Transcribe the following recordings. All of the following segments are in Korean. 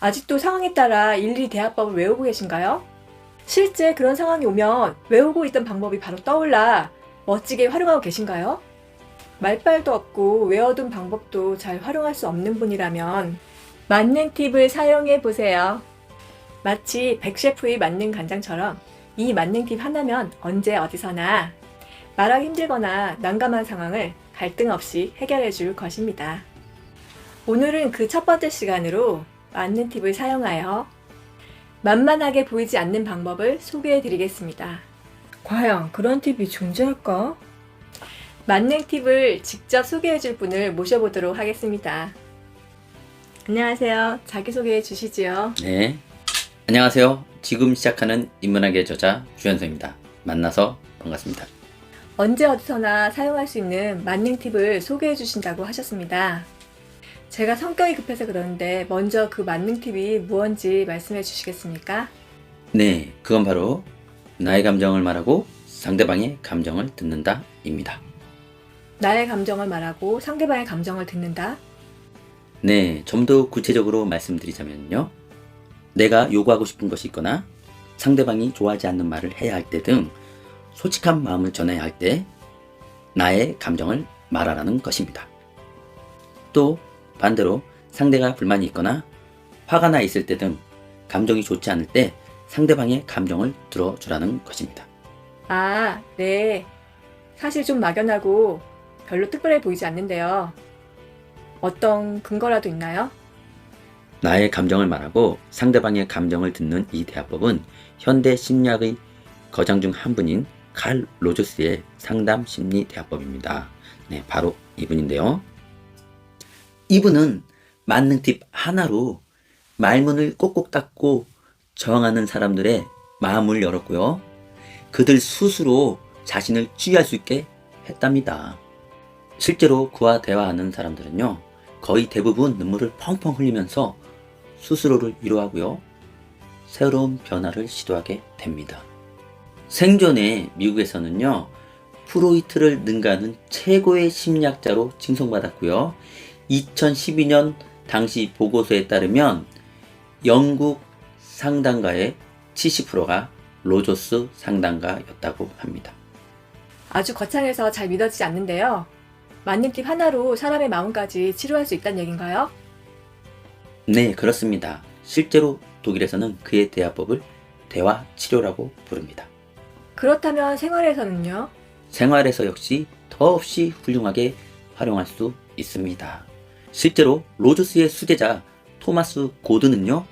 아직도 상황에 따라 일일이 대화법을 외우고 계신가요? 실제 그런 상황이 오면 외우고 있던 방법이 바로 떠올라 멋지게 활용하고 계신가요? 말빨도 없고 외워둔 방법도 잘 활용할 수 없는 분이라면 만능 팁을 사용해 보세요. 마치 백셰프의 만능 간장처럼 이 만능 팁 하나면 언제 어디서나 말하기 힘들거나 난감한 상황을 갈등 없이 해결해 줄 것입니다. 오늘은 그 첫 번째 시간으로 만능 팁을 사용하여 만만하게 보이지 않는 방법을 소개해 드리겠습니다. 과연 그런 팁이 존재할까? 만능 팁을 직접 소개해 줄 분을 모셔보도록 하겠습니다. 안녕하세요. 자기소개해 주시지요. 네, 안녕하세요. 지금 시작하는 인문학의 저자 주현서입니다. 만나서 반갑습니다. 언제 어디서나 사용할 수 있는 만능 팁을 소개해 주신다고 하셨습니다. 제가 성격이 급해서 그러는데 먼저 그 만능 팁이 무엇인지 말씀해 주시겠습니까? 네, 그건 바로 나의 감정을 말하고 상대방의 감정을 듣는다 입니다. 나의 감정을 말하고 상대방의 감정을 듣는다? 네, 좀 더 구체적으로 말씀드리자면요. 내가 요구하고 싶은 것이 있거나 상대방이 좋아하지 않는 말을 해야 할 때 등 솔직한 마음을 전해야 할 때 나의 감정을 말하라는 것입니다. 또 반대로 상대가 불만이 있거나 화가 나 있을 때 등 감정이 좋지 않을 때 상대방의 감정을 들어주라는 것입니다. 아, 네. 사실 좀 막연하고 별로 특별해 보이지 않는데요. 어떤 근거라도 있나요? 나의 감정을 말하고 상대방의 감정을 듣는 이 대화법은 현대 심리학의 거장 중 한 분인 칼 로저스의 상담 심리 대화법입니다. 네, 바로 이분인데요. 이분은 만능 팁 하나로 말문을 꼭꼭 닫고 저항하는 사람들의 마음을 열었고요. 그들 스스로 자신을 치유할 수 있게 했답니다. 실제로 그와 대화하는 사람들은요, 거의 대부분 눈물을 펑펑 흘리면서 스스로를 위로하고요, 새로운 변화를 시도하게 됩니다. 생전에 미국에서는요, 프로이트를 능가하는 최고의 심리학자로 칭송받았고요. 2012년 당시 보고서에 따르면 영국 상담가의 70%가 로저스 상담가였다고 합니다. 아주 거창해서 잘 믿어지지 않는데요. 만능 팁 하나로 사람의 마음까지 치료할 수 있다는 얘기인가요? 네, 그렇습니다. 실제로 독일에서는 그의 대화법을 대화 치료라고 부릅니다. 그렇다면 생활에서는요? 생활에서 역시 더없이 훌륭하게 활용할 수 있습니다. 실제로 로저스의 수제자 토마스 고드는요,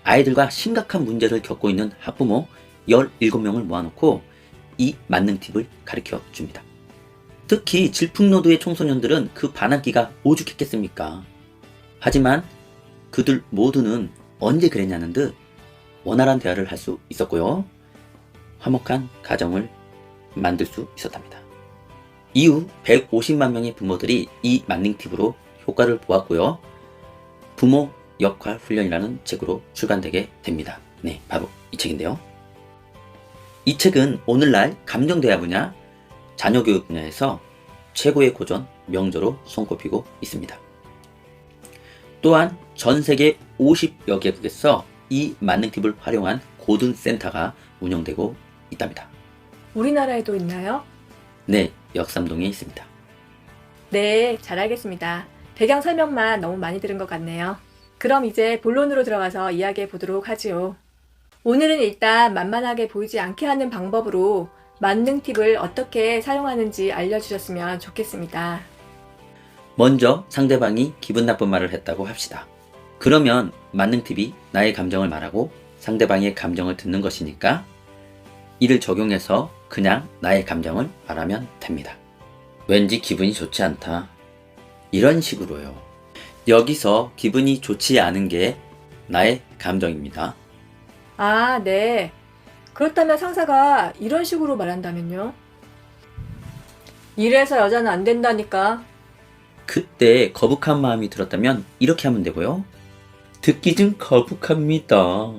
아이들과 심각한 문제를 겪고 있는 학부모 17명을 모아놓고 이 만능 팁을 가르쳐 줍니다. 특히 질풍노도의 청소년들은 그 반항기가 오죽했겠습니까? 하지만 그들 모두는 언제 그랬냐는 듯 원활한 대화를 할 수 있었고요. 화목한 가정을 만들 수 있었답니다. 이후 150만 명의 부모들이 이 만능 팁으로 효과를 보았고요. 부모 역할 훈련이라는 책으로 출간되게 됩니다. 네, 바로 이 책인데요. 이 책은 오늘날 감정 대화 분야, 자녀 교육 분야에서 최고의 고전 명저로 손꼽히고 있습니다. 또한 전 세계 50여 개국에서 이 만능 팁을 활용한 고든 센터가 운영되고 있답니다. 우리나라에도 있나요? 네, 역삼동에 있습니다. 네, 잘 알겠습니다. 배경 설명만 너무 많이 들은 것 같네요. 그럼 이제 본론으로 들어가서 이야기해 보도록 하지요. 오늘은 일단 만만하게 보이지 않게 하는 방법으로 만능 팁을 어떻게 사용하는지 알려주셨으면 좋겠습니다. 먼저 상대방이 기분 나쁜 말을 했다고 합시다. 그러면 만능 팁이 나의 감정을 말하고 상대방의 감정을 듣는 것이니까 이를 적용해서 그냥 나의 감정을 말하면 됩니다. 왠지 기분이 좋지 않다. 이런 식으로요. 여기서 기분이 좋지 않은 게 나의 감정입니다. 아, 네. 그렇다면 상사가 이런 식으로 말한다면요? 이래서 여자는 안 된다니까. 그때 거북한 마음이 들었다면 이렇게 하면 되고요. 듣기 좀 거북합니다.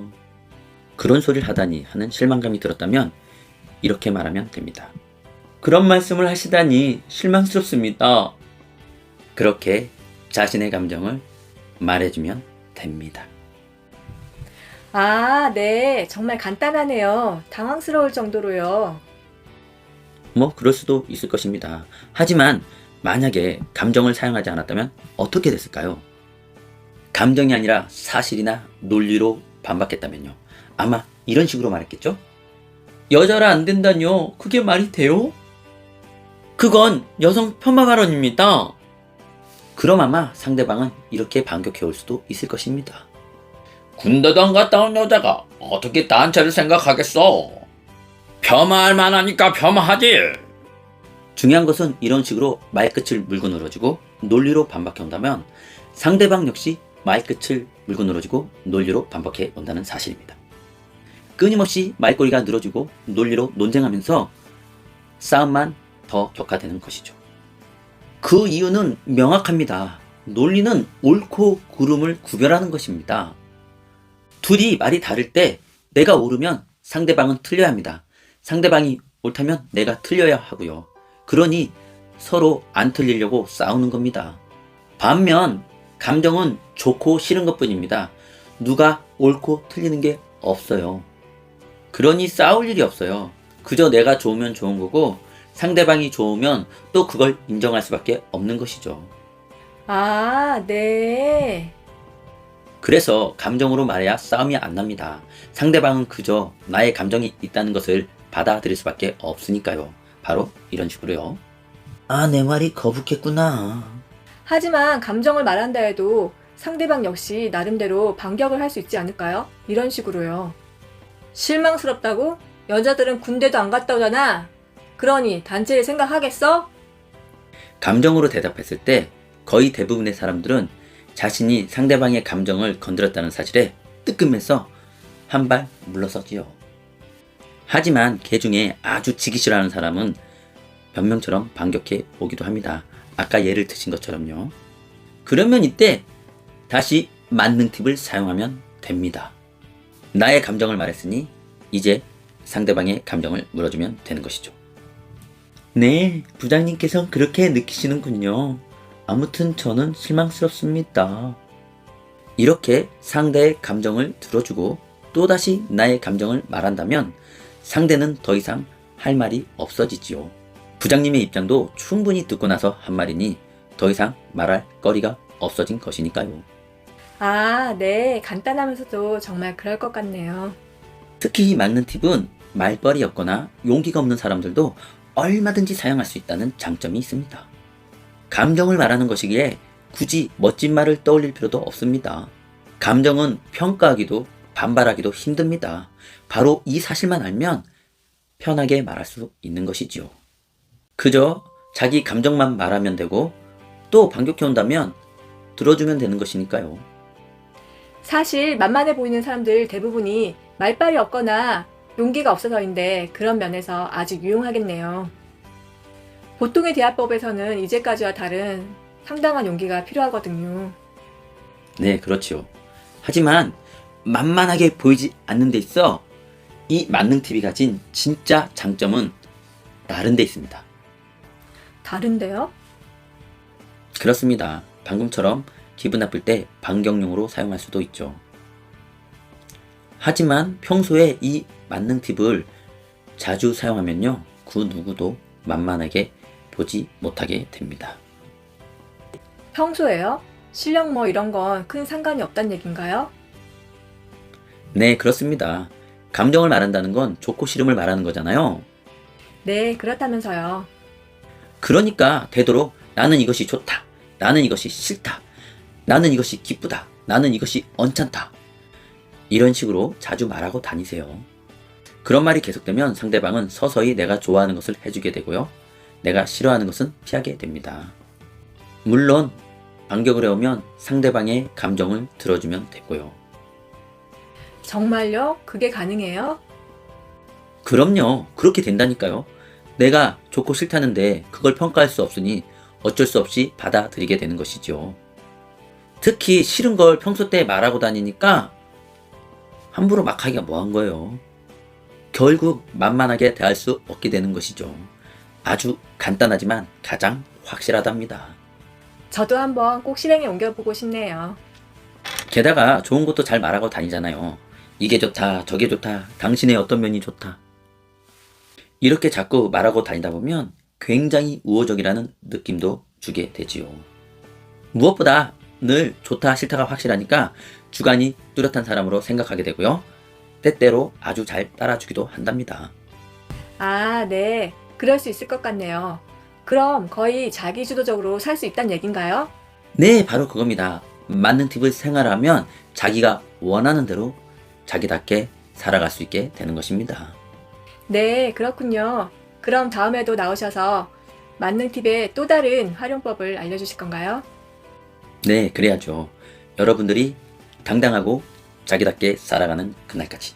그런 소리를 하다니 하는 실망감이 들었다면 이렇게 말하면 됩니다. 그런 말씀을 하시다니 실망스럽습니다. 그렇게 자신의 감정을 말해주면 됩니다. 아, 네. 정말 간단하네요. 당황스러울 정도로요. 뭐 그럴 수도 있을 것입니다. 하지만 만약에 감정을 사용하지 않았다면 어떻게 됐을까요? 감정이 아니라 사실이나 논리로 반박했다면요. 아마 이런 식으로 말했겠죠? 여자라 안 된다뇨. 그게 말이 돼요? 그건 여성 폄하 발언입니다. 그럼 아마 상대방은 이렇게 반격해 올 수도 있을 것입니다. 군대도 안 갔다 온 여자가 어떻게 단체를 생각하겠어? 폄하할 만하니까 폄하하지. 중요한 것은 이런 식으로 말끝을 물고 늘어지고 논리로 반박해 온다면 상대방 역시 말끝을 물고 늘어지고 논리로 반박해 온다는 사실입니다. 끊임없이 말꼬리가 늘어지고 논리로 논쟁하면서 싸움만 더 격화되는 것이죠. 그 이유는 명확합니다. 논리는 옳고 그름을 구별하는 것입니다. 둘이 말이 다를 때 내가 옳으면 상대방은 틀려야 합니다. 상대방이 옳다면 내가 틀려야 하고요. 그러니 서로 안 틀리려고 싸우는 겁니다. 반면 감정은 좋고 싫은 것뿐입니다. 누가 옳고 틀리는 게 없어요. 그러니 싸울 일이 없어요. 그저 내가 좋으면 좋은 거고 상대방이 좋으면 또 그걸 인정할 수밖에 없는 것이죠. 아, 네. 그래서 감정으로 말해야 싸움이 안 납니다. 상대방은 그저 나의 감정이 있다는 것을 받아들일 수밖에 없으니까요. 바로 이런 식으로요. 아, 내 말이 거북했구나. 하지만 감정을 말한다 해도 상대방 역시 나름대로 반격을 할 수 있지 않을까요? 이런 식으로요. 실망스럽다고? 여자들은 군대도 안 갔다 오잖아. 그러니 단체를 생각하겠어? 감정으로 대답했을 때 거의 대부분의 사람들은 자신이 상대방의 감정을 건드렸다는 사실에 뜨끔해서 한 발 물러서지요. 하지만 개 중에 아주 지기 싫어하는 사람은 변명처럼 반격해 오기도 합니다. 아까 예를 드신 것처럼요. 그러면 이때 다시 만능 팁을 사용하면 됩니다. 나의 감정을 말했으니 이제 상대방의 감정을 물어주면 되는 것이죠. 네, 부장님께서 그렇게 느끼시는군요. 아무튼 저는 실망스럽습니다. 이렇게 상대의 감정을 들어주고 또다시 나의 감정을 말한다면 상대는 더 이상 할 말이 없어지지요. 부장님의 입장도 충분히 듣고 나서 한 말이니 더 이상 말할 거리가 없어진 것이니까요. 아, 네. 간단하면서도 정말 그럴 것 같네요. 특히 이 맞는 팁은 말벌이 없거나 용기가 없는 사람들도 얼마든지 사용할 수 있다는 장점이 있습니다. 감정을 말하는 것이기에 굳이 멋진 말을 떠올릴 필요도 없습니다. 감정은 평가하기도 반발하기도 힘듭니다. 바로 이 사실만 알면 편하게 말할 수 있는 것이지요. 그저 자기 감정만 말하면 되고 또 반격해 온다면 들어주면 되는 것이니까요. 사실 만만해 보이는 사람들 대부분이 말빨이 없거나 용기가 없어서인데 그런 면에서 아주 유용하겠네요. 보통의 대화법에서는 이제까지와 다른 상당한 용기가 필요하거든요. 네, 그렇지요. 하지만 만만하게 보이지 않는 데 있어 이 만능 팁이 가진 진짜 장점은 다른 데 있습니다. 다른데요? 그렇습니다. 방금처럼 기분 나쁠 때 반격용으로 사용할 수도 있죠. 하지만 평소에 이 만능 팁을 자주 사용하면요, 그 누구도 만만하게 보지 못하게 됩니다. 평소에요? 실력 뭐 이런 건 큰 상관이 없단 얘긴가요? 네, 그렇습니다. 감정을 말한다는 건 좋고 싫음을 말하는 거잖아요. 네, 그렇다면서요. 그러니까 되도록 나는 이것이 좋다, 나는 이것이 싫다, 나는 이것이 기쁘다, 나는 이것이 언짢다, 이런 식으로 자주 말하고 다니세요. 그런 말이 계속되면 상대방은 서서히 내가 좋아하는 것을 해주게 되고요, 내가 싫어하는 것은 피하게 됩니다. 물론 반격을 해오면 상대방의 감정을 들어주면 되고요. 정말요? 그게 가능해요? 그럼요. 그렇게 된다니까요. 내가 좋고 싫다는데 그걸 평가할 수 없으니 어쩔 수 없이 받아들이게 되는 것이죠. 특히 싫은 걸 평소 때 말하고 다니니까 함부로 막 하기가 뭐한 거예요. 결국 만만하게 대할 수 없게 되는 것이죠. 아주 간단하지만 가장 확실하답니다. 저도 한번 꼭 실행에 옮겨보고 싶네요. 게다가 좋은 것도 잘 말하고 다니잖아요. 이게 좋다, 저게 좋다, 당신의 어떤 면이 좋다. 이렇게 자꾸 말하고 다니다 보면 굉장히 우호적이라는 느낌도 주게 되지요. 무엇보다 늘 좋다 싫다가 확실하니까 주관이 뚜렷한 사람으로 생각하게 되고요. 때때로 아주 잘 따라주기도 한답니다. 아, 네. 그럴 수 있을 것 같네요. 그럼 거의 자기주도적으로 살 수 있다는 얘긴가요? 네, 바로 그겁니다. 맞는 팁을 생활하면 자기가 원하는 대로 자기답게 살아갈 수 있게 되는 것입니다. 네, 그렇군요. 그럼 다음에도 나오셔서 만능 팁의 또 다른 활용법을 알려주실 건가요? 네, 그래야죠. 여러분들이 당당하고 자기답게 살아가는 그날까지.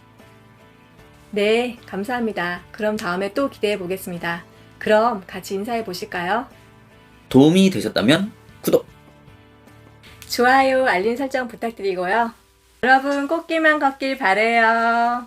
네, 감사합니다. 그럼 다음에 또 기대해 보겠습니다. 그럼 같이 인사해 보실까요? 도움이 되셨다면 구독! 좋아요, 알림 설정 부탁드리고요. 여러분 꽃길만 걷길 바래요.